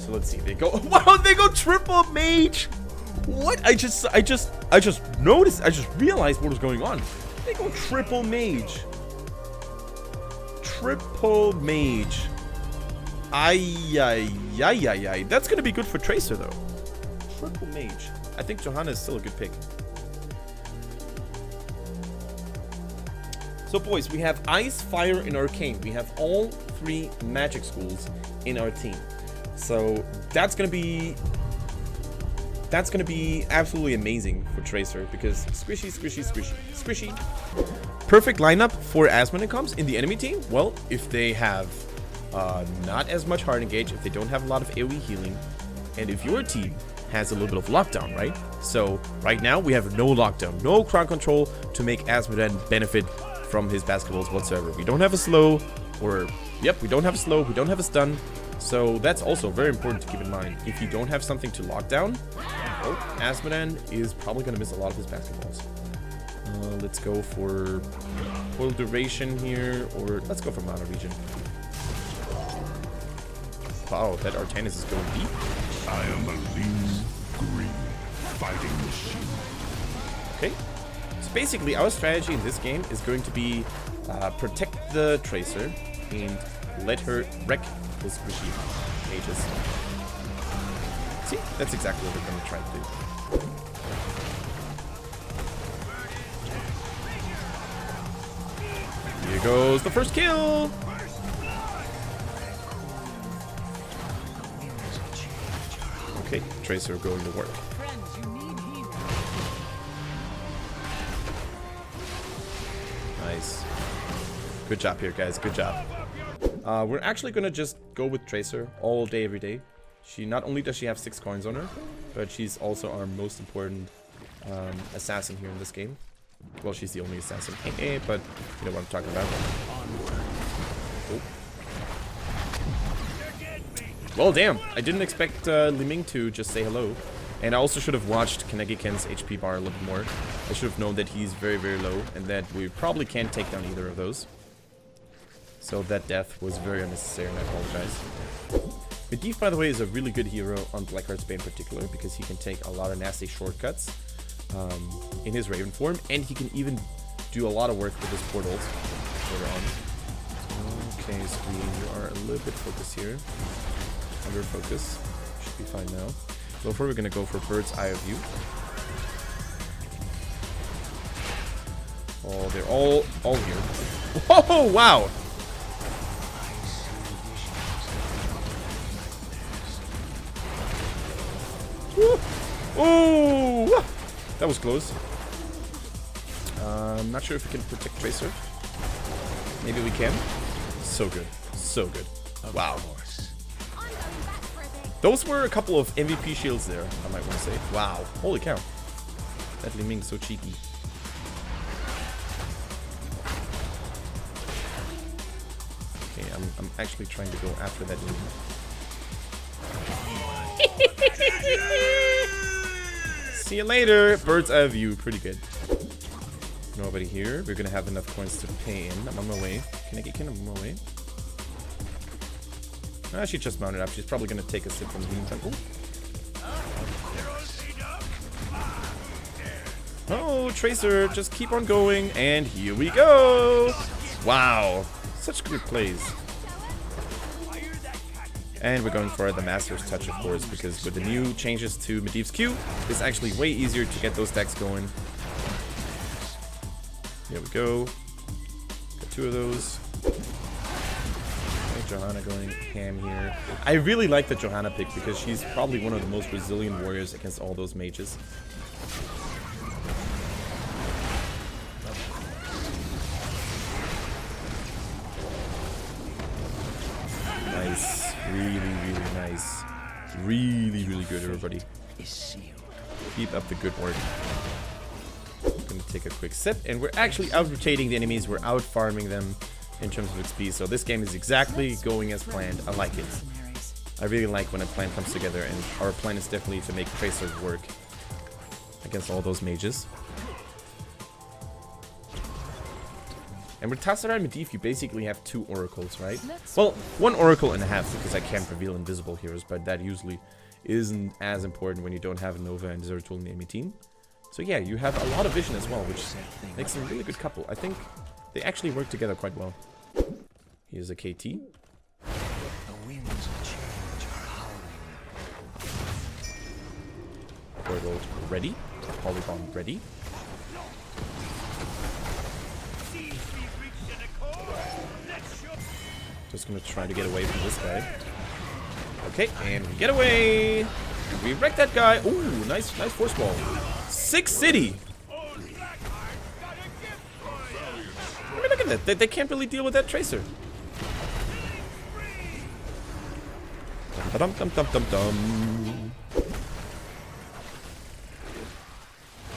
So let's see. They go. Wow, they go triple mage. What? I just noticed. I just realized what was going on. They go triple mage. Triple mage. Ay. That's gonna be good for Tracer though. Triple mage. I think Jaina is still a good pick. So boys, we have Ice, Fire, and Arcane. We have all 3 magic schools in our team. So that's gonna be absolutely amazing for Tracer because squishy. Perfect lineup for as when it comes in the enemy team. Well, if they have not as much hard engage, if they don't have a lot of AoE healing, and if your team has a little bit of lockdown, right? So right now we have no lockdown, no crowd control to make Asmodean benefit from his basketballs whatsoever. We don't have a slow, we don't have a slow, we don't have a stun. So that's also very important to keep in mind. If you don't have something to lock down, well, Asmodean is probably going to miss a lot of his basketballs. Let's go for full duration here, or let's go for Mana Region. Wow, that Artanis is going deep. I am a lean, green fighting machine. Okay. So basically, our strategy in this game is going to be protect the Tracer and let her wreck the squishy mages. See, that's exactly what we're going to try to do. Here goes the first kill. Okay, Tracer going to work. Nice. Good job here, guys. Good job. We're actually gonna just go with Tracer all day, every day. She not only does she have 6 coins on her, but she's also our most important assassin here in this game. Well, she's the only assassin, but you know what I'm talking about. Oh. Well, damn. I didn't expect Li-Ming to just say hello. And I also should have watched Kaneki-ken's HP bar a little bit more. I should have known that he's very, very low and that we probably can't take down either of those. So that death was very unnecessary and I apologize. Medivh, by the way, is a really good hero on Blackheart's Bay in particular because he can take a lot of nasty shortcuts in his Raven form, and he can even do a lot of work with his portals later on. Okay, so we are a little bit focused here. Under focus. Should be fine now. So far we're gonna go for Bird's Eye of View. Oh, they're all here. Whoa, wow! Oh, that was close. I'm not sure if we can protect Tracer. Maybe we can. So good. So good. Wow. Those were a couple of MVP shields there, I might want to say. Wow. Holy cow. That Li-Ming so cheeky. Okay, I'm actually trying to go after that Li-Ming. See you later. Bird's Eye View. Pretty good. Nobody here. We're gonna have enough coins to pay in. I'm on my way. Kaneki-ken, I'm on my way. She just mounted up. She's probably gonna take a sip from the Demon Temple. Oh, Tracer, just keep on going. And here we go. Wow. Such good plays. And we're going for the Master's Touch, of course, because with the new changes to Medivh's Q, it's actually way easier to get those decks going. Here we go. Got 2 of those. Okay, Jaina going ham here. I really like the Jaina pick because she's probably one of the most resilient warriors against all those mages. Nice. Really, really nice. Really, really good, everybody. Keep up the good work. Gonna take a quick sip, and we're actually out-rotating the enemies. We're out-farming them in terms of XP. So this game is exactly going as planned. I like it. I really like when a plan comes together, and our plan is definitely to make Tracer work against all those mages. And with Tassara and Medivh, you basically have 2 oracles, right? Well, 1 oracle and a half, because I can't reveal invisible heroes, but that usually isn't as important when you don't have a Nova and Zeratul in the enemy team. So yeah, you have a lot of vision as well, which makes them a really good couple. I think they actually work together quite well. Here's a KT. The winds of change are howling. Portal ready. Polygon ready. Just gonna try to get away from this guy. Okay, and we get away. We wreck that guy. Ooh, nice force ball. 6 city. I mean, look at that. They can't really deal with that tracer. Dum dum dum dum dum.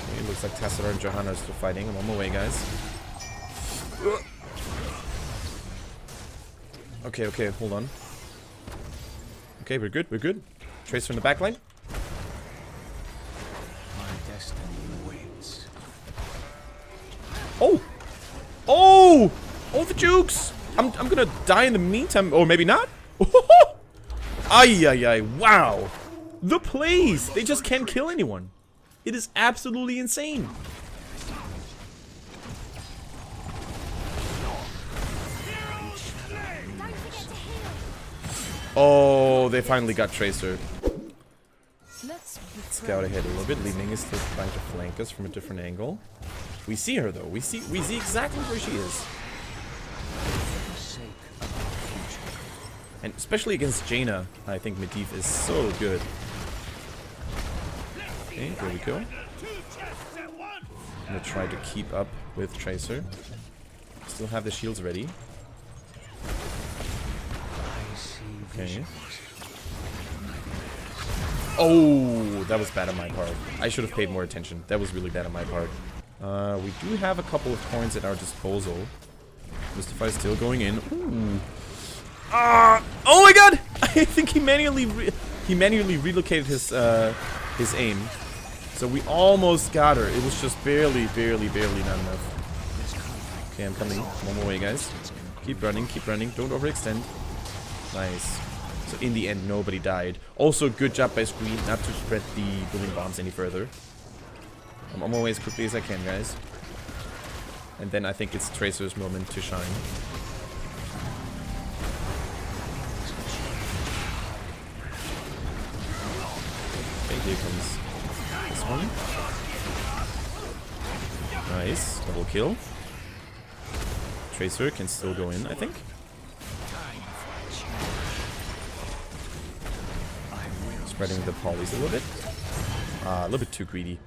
Okay, looks like Tassara and Johanna are still fighting. I'm on my way, guys. Okay, hold on. Okay, we're good. Tracer in the back line. My destiny awaits. Oh, the jukes. I'm gonna die in the meantime, or maybe not. Ay, wow. The plays. They just can't kill anyone. It is absolutely insane. Oh, they finally got Tracer. Let's scout ahead a little bit. Li-Ming is still trying to flank us from a different angle. We see her though. We see exactly where she is. And especially against Jaina, I think Medivh is so good. Okay, there we go. I'm gonna try to keep up with Tracer. Still have the shields ready. Okay. Oh, that was bad on my part. I should have paid more attention. That was really bad on my part. We do have a couple of coins at our disposal. Mystify is still going in. Ooh. Oh my god! I think he manually relocated his aim. So we almost got her. It was just barely not enough. Okay, I'm coming. I'm on my way, guys. Keep running. Don't overextend. Nice. So in the end, nobody died. Also, good job by Screen not to spread the building bombs any further. I'm on my way as quickly as I can, guys. And then I think it's Tracer's moment to shine. Okay, here comes this one. Nice. Double kill. Tracer can still go in, I think. Spreading the polys a little bit too greedy.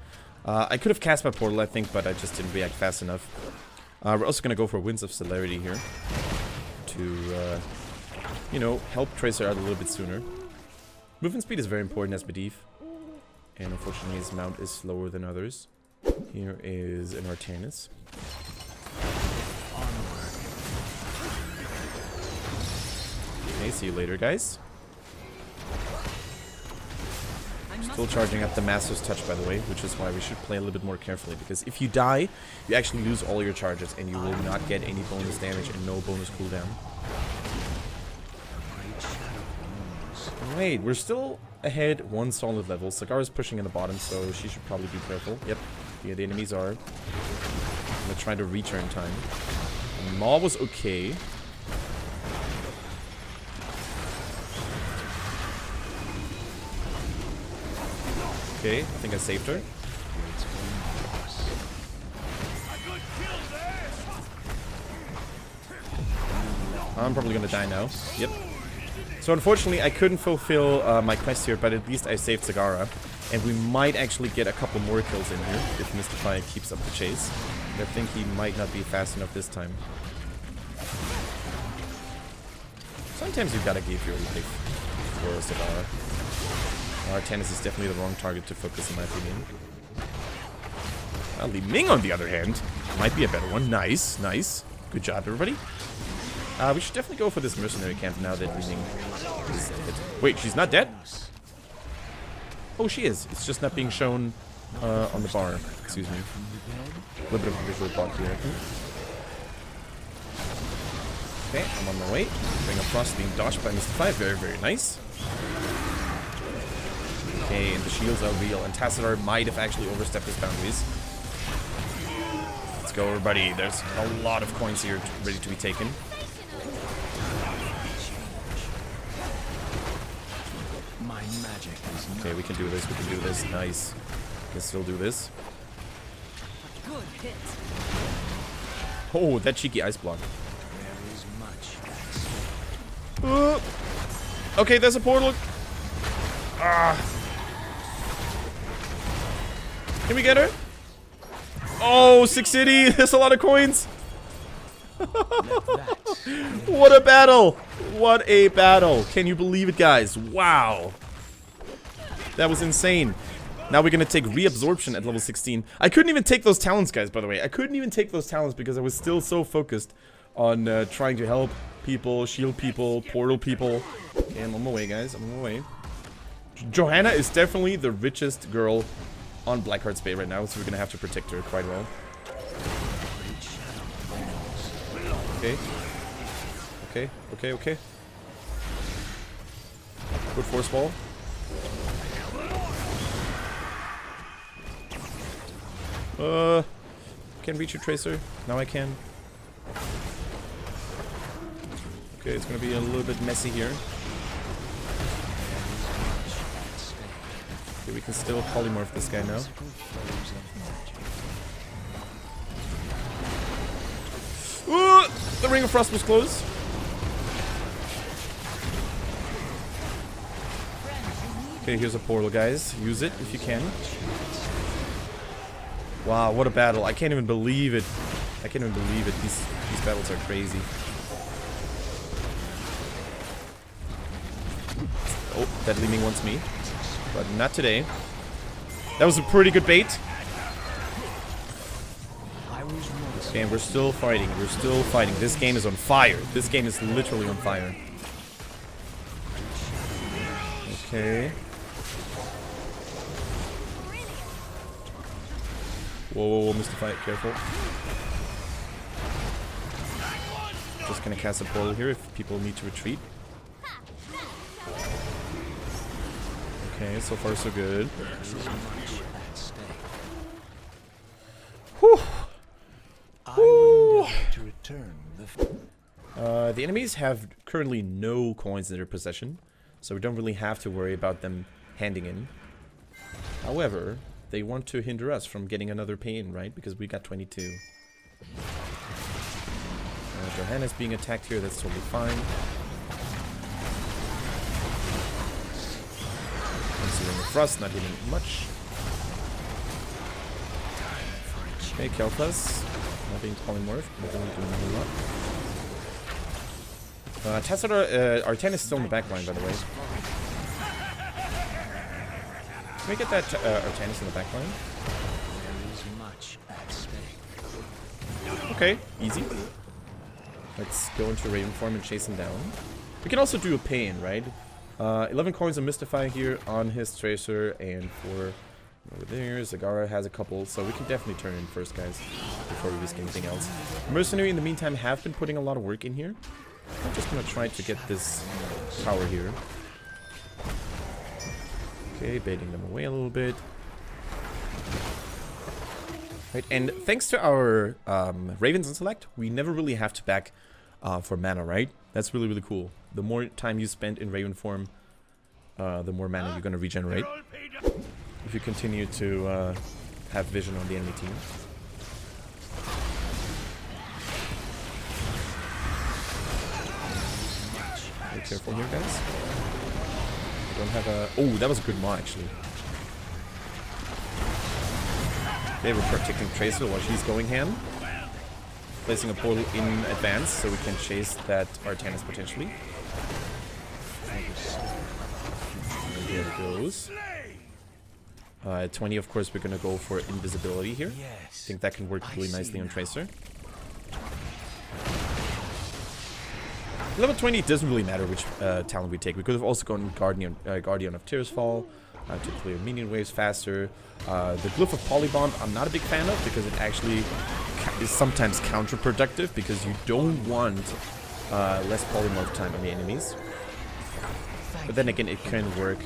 I could have cast my portal, I think, but I just didn't react fast enough. We're also gonna go for Winds of Celerity here to, you know, help Tracer out a little bit sooner. Movement speed is very important as Medivh, and unfortunately his mount is slower than others. Here is an Artanis. Okay, see you later, guys. Still charging up the Master's Touch, by the way, which is why we should play a little bit more carefully, because if you die, you actually lose all your charges, and you will not get any bonus damage and no bonus cooldown. Wait, we're still ahead 1 solid level. Sagara's pushing in the bottom, so she should probably be careful. Yep, yeah, the enemies are. I'm gonna try to reach her in time. Maw was okay. Okay, I think I saved her. I'm probably gonna die now. Yep. So unfortunately, I couldn't fulfill my quest here, but at least I saved Sagara. And we might actually get a couple more kills in here if Mystify keeps up the chase. I think he might not be fast enough this time. Sometimes you gotta give your life for Sagara. Artanis is definitely the wrong target to focus, in my opinion. Li-Ming, on the other hand, might be a better one. Nice, nice. Good job, everybody. We should definitely go for this mercenary camp now that Li-Ming is dead. Wait, she's not dead? Oh, she is. It's just not being shown on the bar. Excuse me. A little bit of a visual bug here, I think. Okay, I'm on my way. Ring of Frost being dodged by Mystify. Very, very nice. Okay, and the shields are real. And Tassadar might have actually overstepped his boundaries. Let's go, everybody. There's a lot of coins here ready to be taken. My magic is Okay, we can do this. We can do this. Nice. We can still do this. Good hit. Oh, that cheeky ice block. there is much. Okay, there's a portal. Can we get her? Oh, 680. There's a lot of coins. What a battle. What a battle. Can you believe it, guys? Wow. That was insane. Now we're going to take reabsorption at level 16. I couldn't even take those talents, guys, by the way. I couldn't even take those talents because I was still so focused on trying to help people, shield people, portal people. Okay, I'm on my way, guys. I'm on my way. Jaina is definitely the richest girl on Blackheart's Bay right now, so we're going to have to protect her quite well. Okay. Okay, okay, okay. Good force ball. Can't reach you, Tracer. Now I can. Okay, it's gonna be a little bit messy here. Okay, we can still polymorph this guy now. Ooh, the Ring of Frost was close. Okay, here's a portal, guys. Use it if you can. Wow, what a battle. I can't even believe it. I can't even believe it. These battles are crazy. Oh, that Li-Ming wants me. But not today. That was a pretty good bait. Okay, and we're still fighting. We're still fighting. This game is on fire. This game is literally on fire. Okay. Whoa, whoa, whoa, Mr. Fight, careful. Just gonna cast a portal here if people need to retreat. Okay, so far so good. Whew. Whew. The enemies have currently no coins in their possession, so we don't really have to worry about them handing in. However, they want to hinder us from getting another pain, right? Because we got 22. Jaina's being attacked here, that's totally fine. Considering the Frost, not hitting much. Okay, Kael'thas. Not being polymorphed, but only doing a whole lot. Tassadar, our 10 is still in the back line, by the way. Can we get that Artanis in the back line? Okay, easy. Let's go into Raven form and chase him down. We can also do a pain, right? 11 coins of Mystify here on his Tracer, and for over there, Zagara has a couple, so we can definitely turn in first, guys, before we risk anything else. Mercenary, in the meantime, have been putting a lot of work in here. I'm just gonna try to get this tower here. Okay, baiting them away a little bit. Right, and thanks to our Ravens Intellect, we never really have to back for mana, right? That's really, really cool. The more time you spend in Raven form, the more mana you're going to regenerate. If you continue to have vision on the enemy team. Be careful here, guys. Don't have a... Oh, that was a good maw, actually. Okay, we're protecting Tracer while she's going ham. Placing a portal in advance so we can chase that Artanis potentially. There it goes. At 20, of course, we're going to go for invisibility here. I think that can work really nicely on Tracer. Level 20 doesn't really matter which talent we take. We could have also gone Guardian of Tearsfall to clear minion waves faster. The Glyph of Polybomb I'm not a big fan of because it actually is sometimes counterproductive because you don't want less polymorph time on the enemies. But then again, it can work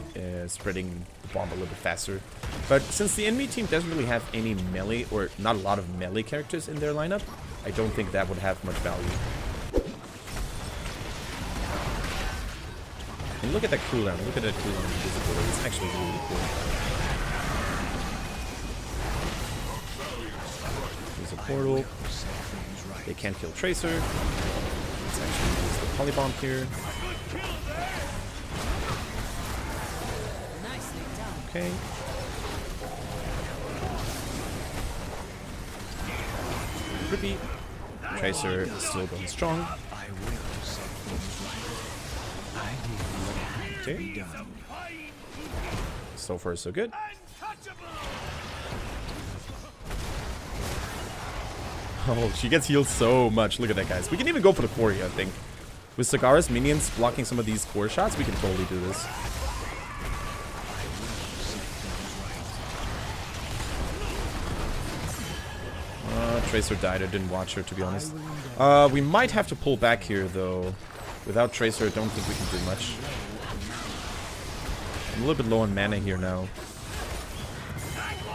spreading the bomb a little bit faster. But since the enemy team doesn't really have any melee, or not a lot of melee characters in their lineup, I don't think that would have much value. And look at that cooldown. Look at that cooldown invisibility. It's actually really cool. There's a portal. They can't kill Tracer. Let's actually use the polybomb here. Okay. Repeat. Tracer is still going strong. Okay. So far, so good. Oh, she gets healed so much. Look at that, guys. We can even go for the core here, I think. With Sagara's minions blocking some of these core shots, we can totally do this. Tracer died. I didn't watch her, to be honest. We might have to pull back here, though. Without Tracer, I don't think we can do much. I'm a little bit low on mana here now.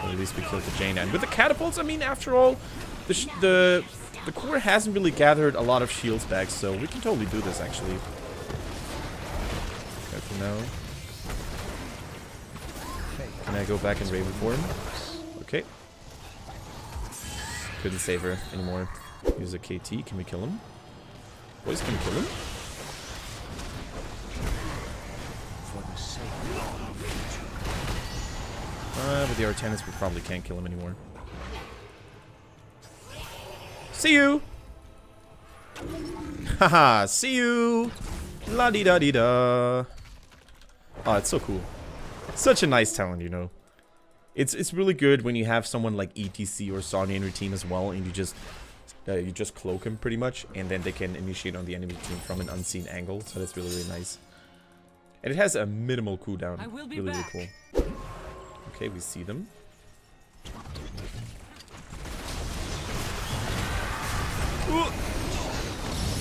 Or at least we killed the Jaina. And with the catapults, I mean, after all, the core hasn't really gathered a lot of shields back, so we can totally do this, actually. Careful now. Can I go back in Raven form? Okay. Couldn't save her anymore. Use a KT. Can we kill him? Boys, can we kill him? With the Artanis, we probably can't kill him anymore. See you! Haha, see you! La-di-da-di-da! Oh, it's so cool. Such a nice talent, you know. It's really good when you have someone like ETC or Sonya in your team as well, and you just cloak him pretty much, and then they can initiate on the enemy team from an unseen angle. So that's really, really nice. And it has a minimal cooldown. Really, really cool. Okay, we see them. Ooh.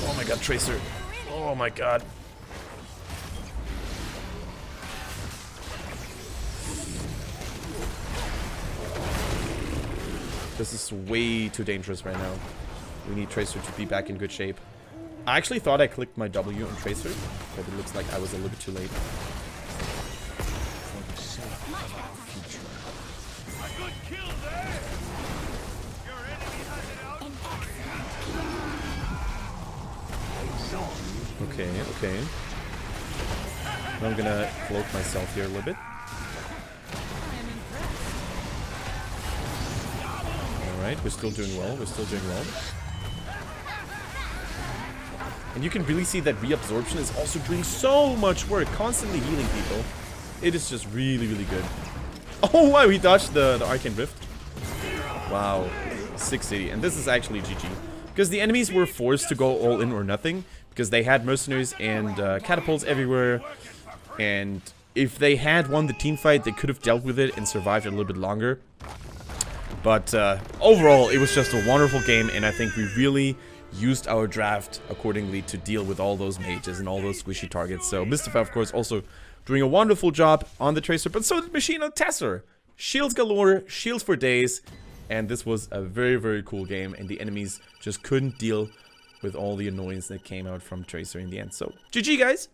Oh my god, Tracer. Oh my god. This is way too dangerous right now. We need Tracer to be back in good shape. I actually thought I clicked my W on Tracer, but it looks like I was a little bit too late. Okay, okay. Now I'm gonna cloak myself here a little bit. Alright, we're still doing well. We're still doing well. And you can really see that reabsorption is also doing so much work, constantly healing people. It is just really, really good. Oh, wow, he dodged the Arcane Rift. Wow, 680. And this is actually GG. Because the enemies were forced to go all in or nothing. Because they had mercenaries and catapults everywhere. And if they had won the team fight, they could have dealt with it and survived a little bit longer. But overall, it was just a wonderful game, and I think we really used our draft accordingly to deal with all those mages and all those squishy targets. So Medivh, of course, also doing a wonderful job on the Tracer, but so did Machine on Tesser. Shields galore, shields for days, and this was a very, very cool game, and the enemies just couldn't deal with all the annoyance that came out from Tracer in the end. So, GG, guys!